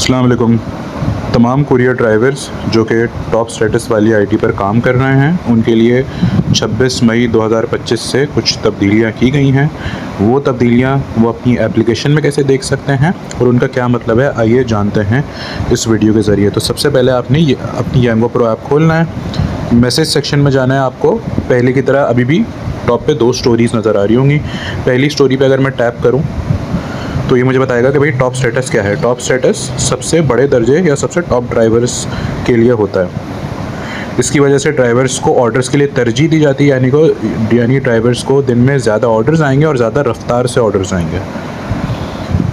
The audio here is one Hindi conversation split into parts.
अस्सलाम वालेकुम। तमाम कुरियर ड्राइवर्स जो कि टॉप स्टेटस वाली आईडी पर काम कर रहे हैं उनके लिए 26 मई 2025 से कुछ तब्दीलियां की गई हैं। वो तब्दीलियां वो अपनी एप्लीकेशन में कैसे देख सकते हैं और उनका क्या मतलब है, आइए जानते हैं इस वीडियो के ज़रिए। तो सबसे पहले आपने अपनी यांगो प्रो ऐप खोलना है। मैसेज सेक्शन में जाना है आपको। पहले की तरह अभी भी टॉप पे 2 स्टोरीज़ नज़र आ रही होंगी। पहली स्टोरी पे अगर मैं टैप करूँ तो ये मुझे बताएगा कि भाई टॉप स्टेटस क्या है। टॉप स्टेटस सबसे बड़े दर्जे या सबसे टॉप ड्राइवर्स के लिए होता है। इसकी वजह से ड्राइवर्स को ऑर्डर्स के लिए तरजीह दी जाती है, यानी ड्राइवर्स को दिन में ज़्यादा ऑर्डर्स आएंगे और ज़्यादा रफ्तार से ऑर्डर्स आएंगे।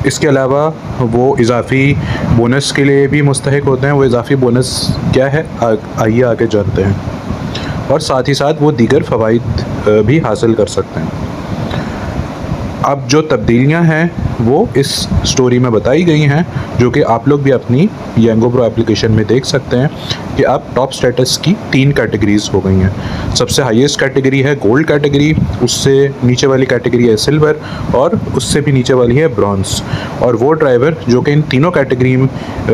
इसके अलावा वो इजाफ़ी बोनस के लिए भी मुस्तहिक होते हैं। वो इजाफ़ी बोनस क्या है आइए आगे जानते हैं। और साथ ही साथ वो दीगर फ़वाइद भी हासिल कर सकते हैं। अब जो तब्दीलियां हैं वो इस स्टोरी में बताई गई हैं, जो कि आप लोग भी अपनी यांगो प्रो एप्लीकेशन में देख सकते हैं कि अब टॉप स्टेटस की 3 कैटेगरीज़ हो गई हैं। सबसे हाईएस्ट कैटेगरी है गोल्ड कैटेगरी, उससे नीचे वाली कैटेगरी है सिल्वर और उससे भी नीचे वाली है ब्रॉन्ज़। और वो ड्राइवर जो कि इन तीनों कैटेगरी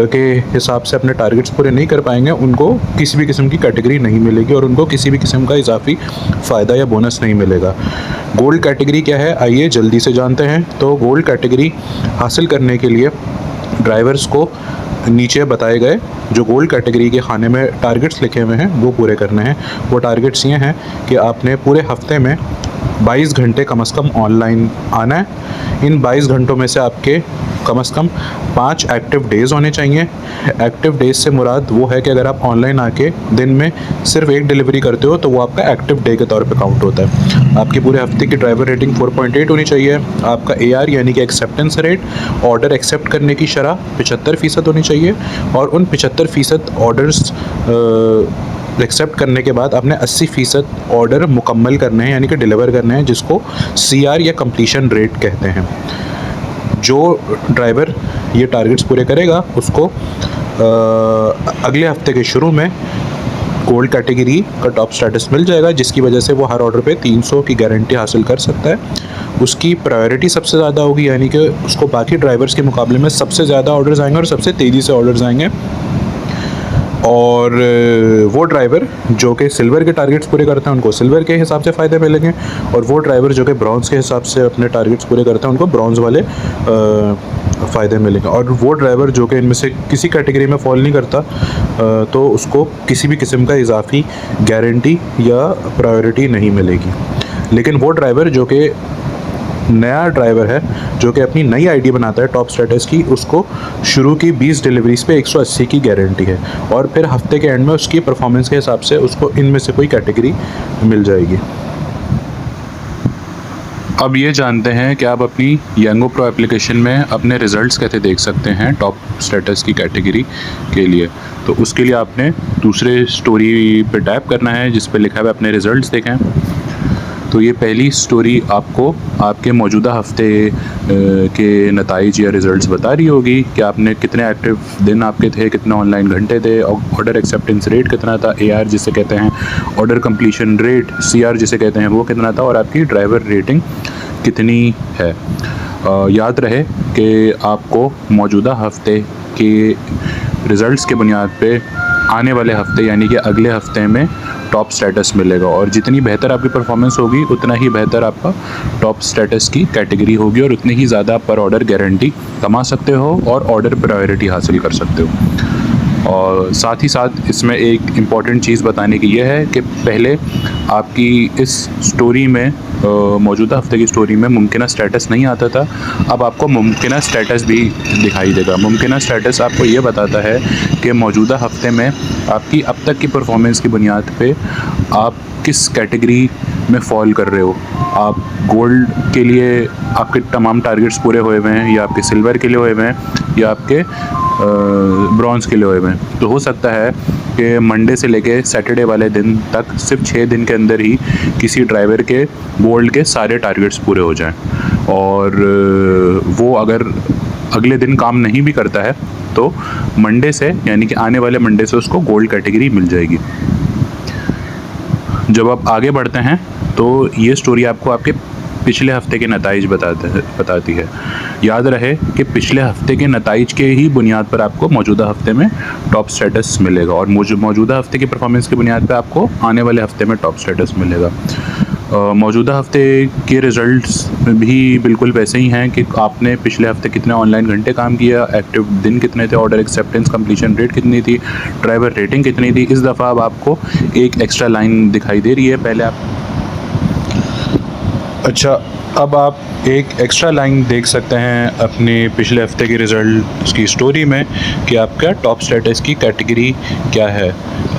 के हिसाब से अपने टारगेट्स पूरे नहीं कर पाएंगे उनको किसी भी किस्म की कैटेगरी नहीं मिलेगी और उनको किसी भी किस्म का इजाफी फ़ायदा या बोनस नहीं मिलेगा। गोल्ड कैटेगरी क्या है आइए जल्दी से जानते हैं। तो गोल्ड कैटेगरी हासिल करने के लिए ड्राइवर्स को नीचे बताए गए जो गोल्ड कैटेगरी के खाने में टारगेट्स लिखे हुए हैं वो पूरे करने हैं। वो टारगेट्स ये हैं कि आपने पूरे हफ्ते में 22 घंटे कम से कम ऑनलाइन आना है। इन 22 घंटों में से आपके कम से कम 5 एक्टिव डेज़ होने चाहिए। एक्टिव डेज़ से मुराद वो है कि अगर आप ऑनलाइन आके दिन में सिर्फ 1 डिलीवरी करते हो तो वो आपका एक्टिव डे के तौर पे काउंट होता है। आपकी पूरे हफ्ते की ड्राइवर रेटिंग 4.8 होनी चाहिए। आपका AR यानी कि एक्सेप्टेंस रेट, ऑर्डर एक्सेप्ट करने की शरह 75% होनी चाहिए और उन 75% ऑर्डर्स एक्सेप्ट करने के बाद आपने 80% ऑर्डर मुकम्मल करने हैं यानी कि डिलीवर करने हैं, जिसको CR या कंप्लीशन रेट कहते हैं। जो ड्राइवर ये टारगेट्स पूरे करेगा उसको अगले हफ्ते के शुरू में गोल्ड कैटेगरी का टॉप स्टेटस मिल जाएगा, जिसकी वजह से वो हर ऑर्डर पे 300 की गारंटी हासिल कर सकता है। उसकी प्रायोरिटी सबसे ज़्यादा होगी, यानी कि उसको बाकी ड्राइवर्स के मुकाबले में सबसे ज़्यादा ऑर्डर्स आएंगे और सबसे तेज़ी से ऑर्डर्स आएंगे। और वो ड्राइवर जो कि सिल्वर के टारगेट्स पूरे करते हैं उनको सिल्वर के हिसाब से फ़ायदे मिलेंगे और वो ड्राइवर जो कि ब्रॉन्ज़ के हिसाब से अपने टारगेट्स पूरे करते हैं उनको ब्रॉन्ज़ वाले फ़ायदे मिलेंगे। और वो ड्राइवर जो कि इनमें से किसी कैटेगरी में फॉल नहीं करता तो उसको किसी भी किस्म का इजाफी गारंटी या प्रायोरिटी नहीं मिलेगी। लेकिन वो ड्राइवर जो कि नया ड्राइवर है, जो कि अपनी नई आईडी बनाता है टॉप स्टेटस की, उसको शुरू की 20 डिलीवरीज़ पे 180 की गारंटी है और फिर हफ्ते के एंड में उसकी परफॉर्मेंस के हिसाब से उसको इनमें से कोई कैटेगरी मिल जाएगी। अब ये जानते हैं कि आप अपनी यांगो प्रो एप्लीकेशन में अपने रिज़ल्ट्स कैसे देख सकते हैं टॉप स्टेटस की कैटेगरी के लिए। तो उसके लिए आपने दूसरे स्टोरी पे टैप करना है जिस पे लिखा है अपने रिज़ल्ट्स देखें। तो ये पहली स्टोरी आपको आपके मौजूदा हफ्ते के नताइज या रिज़ल्ट्स बता रही होगी कि आपने कितने एक्टिव दिन आपके थे, कितने ऑनलाइन घंटे थे, ऑर्डर एक्सेप्टेंस रेट कितना था, AR जिसे कहते हैं, ऑर्डर कंप्लीशन रेट, CR जिसे कहते हैं वो कितना था और आपकी ड्राइवर रेटिंग कितनी है। याद रहे कि आपको मौजूदा हफ्ते के रिज़ल्ट्स के बुनियाद पे आने वाले हफ्ते यानी कि अगले हफ्ते में टॉप स्टेटस मिलेगा और जितनी बेहतर आपकी परफॉर्मेंस होगी उतना ही बेहतर आपका टॉप स्टेटस की कैटेगरी होगी और उतनी ही ज़्यादा आप पर ऑर्डर गारंटी कमा सकते हो और ऑर्डर प्रायोरिटी हासिल कर सकते हो। और साथ ही साथ इसमें एक इम्पॉर्टेंट चीज़ बताने की यह है कि पहले आपकी इस स्टोरी में मौजूदा हफ्ते की स्टोरी में मुमकिना स्टेटस नहीं आता था, अब आपको मुमकिना स्टेटस भी दिखाई देगा। मुमकिना स्टेटस आपको ये बताता है कि मौजूदा हफ्ते में आपकी अब तक की परफॉर्मेंस की बुनियाद पे आप किस कैटेगरी में फॉल कर रहे हो। आप गोल्ड के लिए आपके तमाम टारगेट्स पूरे हुए हुए हैं या आपके सिल्वर के लिए हुए हुए हैं या आपके ब्रॉन्ज़ के लिए हुए हुए हैं। तो हो सकता है कि मंडे से लेके सैटरडे वाले दिन तक सिर्फ 6 दिन के अंदर ही किसी ड्राइवर के गोल्ड के सारे टारगेट्स पूरे हो जाएं और वो अगर अगले दिन काम नहीं भी करता है तो मंडे से यानी कि आने वाले मंडे से उसको गोल्ड कैटेगरी मिल जाएगी। जब आप आगे बढ़ते हैं तो ये स्टोरी आपको आपके पिछले हफ्ते के नताइज बताती है। याद रहे कि पिछले हफ्ते के नताइज के ही बुनियाद पर आपको मौजूदा हफ्ते में टॉप स्टेटस मिलेगा और मौजूदा हफ्ते की परफॉर्मेंस की बुनियाद पर आपको आने वाले हफ्ते में टॉप स्टेटस मिलेगा। मौजूदा हफ्ते के रिज़ल्ट्स भी बिल्कुल वैसे ही हैं कि आपने पिछले हफ्ते कितने ऑनलाइन घंटे काम किया, एक्टिव दिन कितने थे, ऑर्डर एक्सेप्टेंस कंप्लीशन रेट कितनी थी, ड्राइवर रेटिंग कितनी थी। इस दफ़ा अब आपको एक एक्स्ट्रा लाइन दिखाई दे रही है। पहले आप अब आप एक एक्स्ट्रा लाइन देख सकते हैं अपने पिछले हफ्ते के रिज़ल्ट की स्टोरी में कि आपका टॉप स्टेटस की कैटेगरी क्या है।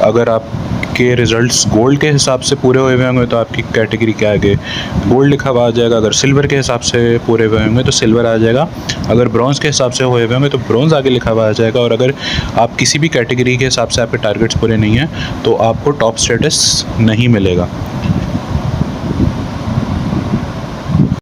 अगर आप के रिज़ल्ट्स गोल्ड के हिसाब से पूरे हुए होंगे तो आपकी कैटेगरी क्या आगे गोल्ड लिखा हुआ आ जाएगा। अगर सिल्वर के हिसाब से पूरे हुए होंगे तो सिल्वर आ जाएगा। अगर ब्रॉन्ज़ के हिसाब से हुए होंगे तो ब्रॉन्ज़ आगे लिखा हुआ आ जाएगा। और अगर आप किसी भी कैटेगरी के हिसाब से आपके टारगेट्स पूरे नहीं हैं तो आपको टॉप स्टेटस नहीं मिलेगा।